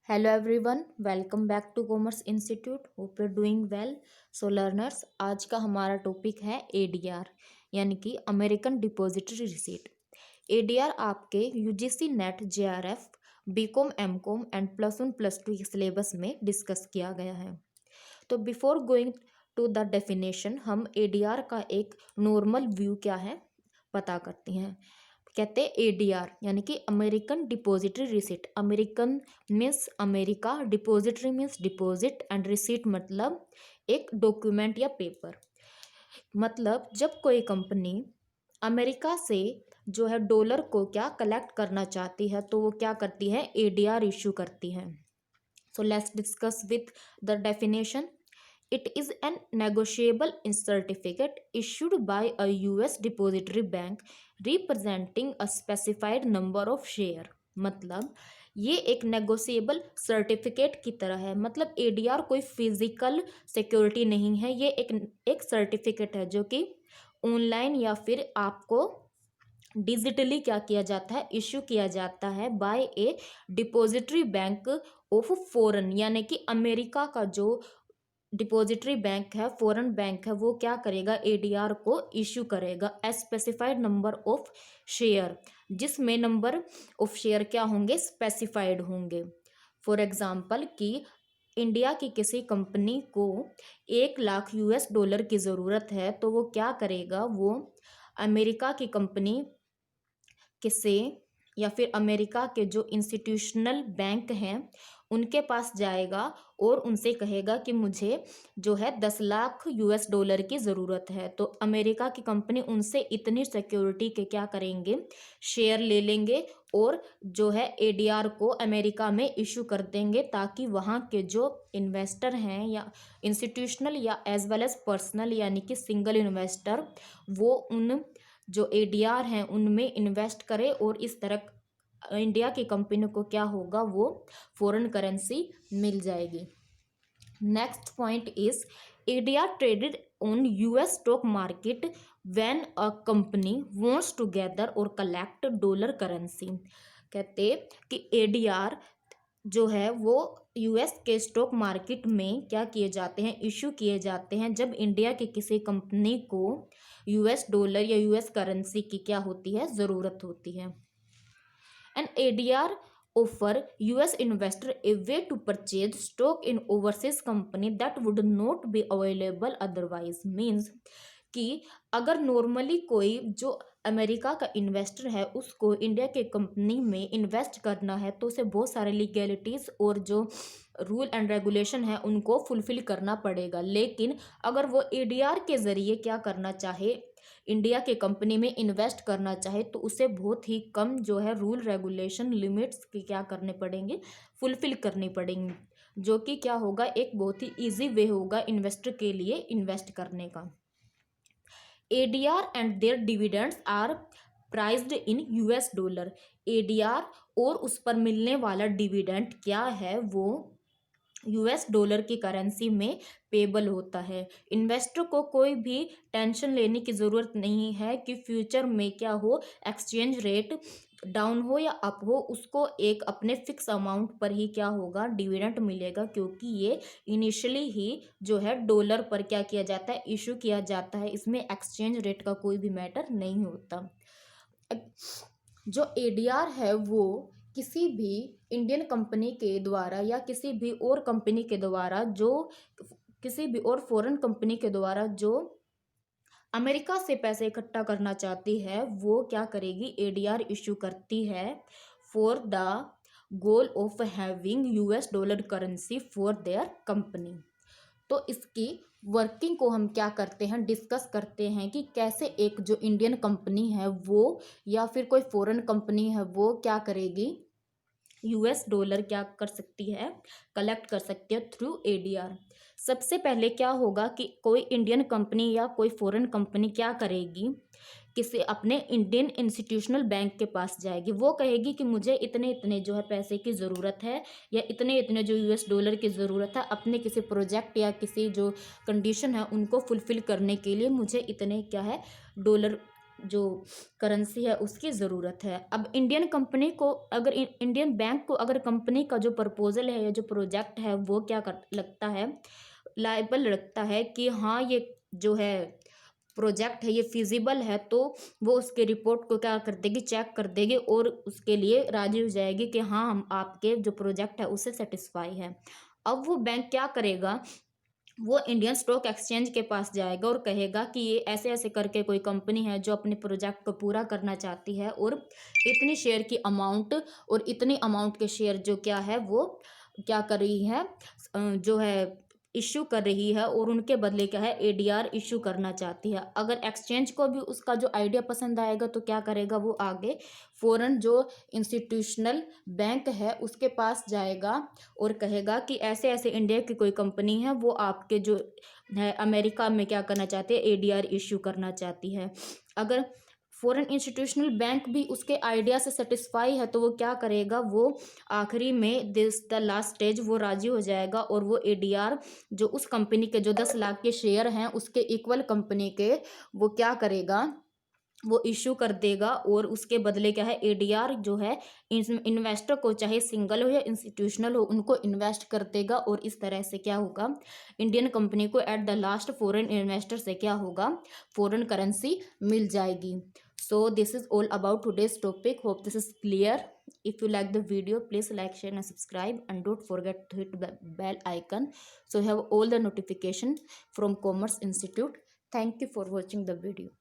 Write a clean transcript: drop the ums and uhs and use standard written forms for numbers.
Hello everyone, welcome back to commerce institute. Hope you doing well. So learners, आज का हमारा topic है ADR यानी कि अमेरिकन डिपॉजिटरी रिसीट। एडीआर आपके UGC NET JRF BCom MCom and +1 +2 के syllabus में डिस्कस किया गया है। तो before going to the definition, हम एडीआर का एक नॉर्मल व्यू क्या है पता करते हैं। कहते हैं एडीआर यानी कि American depository receipt. American means America, depository means deposit and receipt मतलब एक डॉक्यूमेंट या पेपर। मतलब जब कोई कंपनी अमेरिका से जो है डॉलर को क्या कलेक्ट करना चाहती है तो वो क्या करती है, एडीआर इशू करती है। So let's discuss with the definition. It is an negotiable certificate issued by a US depository bank representing a specified number of share। मतलब ये एक नेगोशिएबल सर्टिफिकेट की तरह है। मतलब एडीआर कोई फिजिकल सिक्योरिटी नहीं है, ये एक सर्टिफिकेट है जो कि ऑनलाइन या फिर आपको डिजिटली क्या किया जाता है, इश्यू किया जाता है by a depository bank of foreign, यानी कि अमेरिका का जो डिपॉजिटरी बैंक है, फॉरेन बैंक है, वो क्या करेगा, एडीआर को इशू करेगा a specified number of share, जिसमें नंबर ऑफ शेयर क्या होंगे, स्पेसिफाइड होंगे। फॉर एग्जांपल कि इंडिया की किसी कंपनी को 1 लाख US डॉलर की ज़रूरत है तो वो क्या करेगा, वो अमेरिका की कंपनी किसे या फिर अमेरिका के जो इंस्टीट्यूशनल बैंक हैं उनके पास जाएगा और उनसे कहेगा कि मुझे जो है 10 लाख US डॉलर की ज़रूरत है। तो अमेरिका की कंपनी उनसे इतनी सिक्योरिटी के क्या करेंगे, शेयर ले लेंगे और जो है एडीआर को अमेरिका में इशू कर देंगे, ताकि वहाँ के जो इन्वेस्टर हैं या इंस्टीट्यूशनल या एज वेल एज पर्सनल यानी कि सिंगल इन्वेस्टर, वो उन जो एडीआर हैं उनमें इन्वेस्ट करे और इस तरह इंडिया की कंपनी को क्या होगा, वो फॉरेन करेंसी मिल जाएगी। Next point is ADR traded on US stock market when a company wants to gather और कलेक्ट डॉलर करेंसी। कहते कि एडीआर जो है वो यूएस के स्टॉक मार्केट में क्या किए जाते हैं, इशू किए जाते हैं जब इंडिया की किसी कंपनी को यूएस डॉलर या यूएस करेंसी की क्या होती है, ज़रूरत होती है। And ADR offer US investor a way to purchase stock in overseas company that would not be available otherwise। means कि अगर नॉर्मली कोई जो अमेरिका का इन्वेस्टर है उसको इंडिया के कंपनी में इन्वेस्ट करना है तो उसे बहुत सारे लीगैलिटीज़ और जो रूल एंड रेगुलेशन है उनको फुलफिल करना पड़ेगा। लेकिन अगर वो एडीआर के ज़रिए क्या करना चाहे, इंडिया के कंपनी में इन्वेस्ट करना चाहे, तो उसे बहुत ही कम जो है रूल रेगुलेशन लिमिट्स के क्या करने पड़ेंगे, फुलफिल करनी पड़ेंगी, जो कि क्या होगा, एक बहुत ही इजी वे होगा इन्वेस्टर के लिए इन्वेस्ट करने का। ADR and their dividends are priced in US dollar. ADR और उस पर मिलने वाला डिविडेंड क्या है, वो US डॉलर की करेंसी में पेबल होता है। इन्वेस्टर को कोई भी टेंशन लेने की ज़रूरत नहीं है कि फ्यूचर में क्या हो, एक्सचेंज रेट डाउन हो या अप हो, उसको एक अपने फिक्स अमाउंट पर ही क्या होगा, डिविडेंड मिलेगा, क्योंकि ये इनिशियली ही जो है डॉलर पर क्या किया जाता है, इशू किया जाता है। इसमें एक्सचेंज रेट का कोई भी मैटर नहीं होता। जो एडीआर है वो किसी भी इंडियन कंपनी के द्वारा या किसी भी और कंपनी के द्वारा, जो किसी भी और फॉरेन कंपनी के द्वारा जो अमेरिका से पैसे इकट्ठा करना चाहती है, वो क्या करेगी, एडीआर इशू करती है for the goal of having US dollar currency for their company. तो इसकी वर्किंग को हम क्या करते हैं, डिस्कस करते हैं कि कैसे एक जो इंडियन कंपनी है वो या फिर कोई फॉरेन कंपनी है वो क्या करेगी, US डॉलर क्या कर सकती है, कलेक्ट कर सकती है थ्रू एडीआर। सबसे पहले क्या होगा कि कोई इंडियन कंपनी या कोई फॉरेन कंपनी क्या करेगी, किसी अपने इंडियन इंस्टीट्यूशनल बैंक के पास जाएगी, वो कहेगी कि मुझे इतने इतने जो है पैसे की ज़रूरत है या इतने इतने जो US डॉलर की ज़रूरत है, अपने किसी प्रोजेक्ट या किसी जो कंडीशन है उनको फुलफ़िल करने के लिए मुझे इतने क्या है डॉलर जो करेंसी है उसकी ज़रूरत है। अब इंडियन कंपनी को अगर इंडियन बैंक को अगर कंपनी का जो प्रपोजल है या जो प्रोजेक्ट है वो क्या कर लगता है, लायबल लगता है कि हाँ ये जो है प्रोजेक्ट है ये फिजिबल है, तो वो उसके रिपोर्ट को क्या कर देगी, चेक कर देगी और उसके लिए राजी हो जाएगी कि हाँ हम आपके जो प्रोजेक्ट है उससे सेटिस्फाई है। अब वो बैंक क्या करेगा, वो इंडियन स्टॉक एक्सचेंज के पास जाएगा और कहेगा कि ये ऐसे ऐसे करके कोई कंपनी है जो अपने प्रोजेक्ट को पूरा करना चाहती है और इतनी शेयर की अमाउंट और इतनी अमाउंट के शेयर जो क्या है वो क्या कर रही है, जो है इश्यू कर रही है और उनके बदले क्या है एडीआर इश्यू करना चाहती है। अगर एक्सचेंज को भी उसका जो आइडिया पसंद आएगा तो क्या करेगा, वो आगे फॉरेन जो इंस्टीट्यूशनल बैंक है उसके पास जाएगा और कहेगा कि ऐसे ऐसे इंडिया की कोई कंपनी है वो आपके जो है अमेरिका में क्या करना चाहती है, एडीआर इश्यू करना चाहती है। अगर फॉरेन इंस्टीट्यूशनल बैंक भी उसके आइडिया से सेटिस्फाई है तो वो क्या करेगा, वो आखिरी में दिस द लास्ट स्टेज वो राजी हो जाएगा और वो एडीआर जो उस कंपनी के जो 10 लाख के शेयर हैं उसके इक्वल कंपनी के वो क्या करेगा, वो इश्यू कर देगा और उसके बदले क्या है एडीआर जो है इन्वेस्टर को चाहे सिंगल हो या इंस्टीट्यूशनल हो उनको इन्वेस्ट कर देगा और इस तरह से क्या होगा, इंडियन कंपनी को at the last foreign investor से क्या होगा, फॉरेन करेंसी मिल जाएगी। So this is all about today's topic, hope this is clear. if you like the video please like, share and subscribe and don't forget to hit the bell icon so you have all the notification from Commerce Institute. Thank you for watching the video.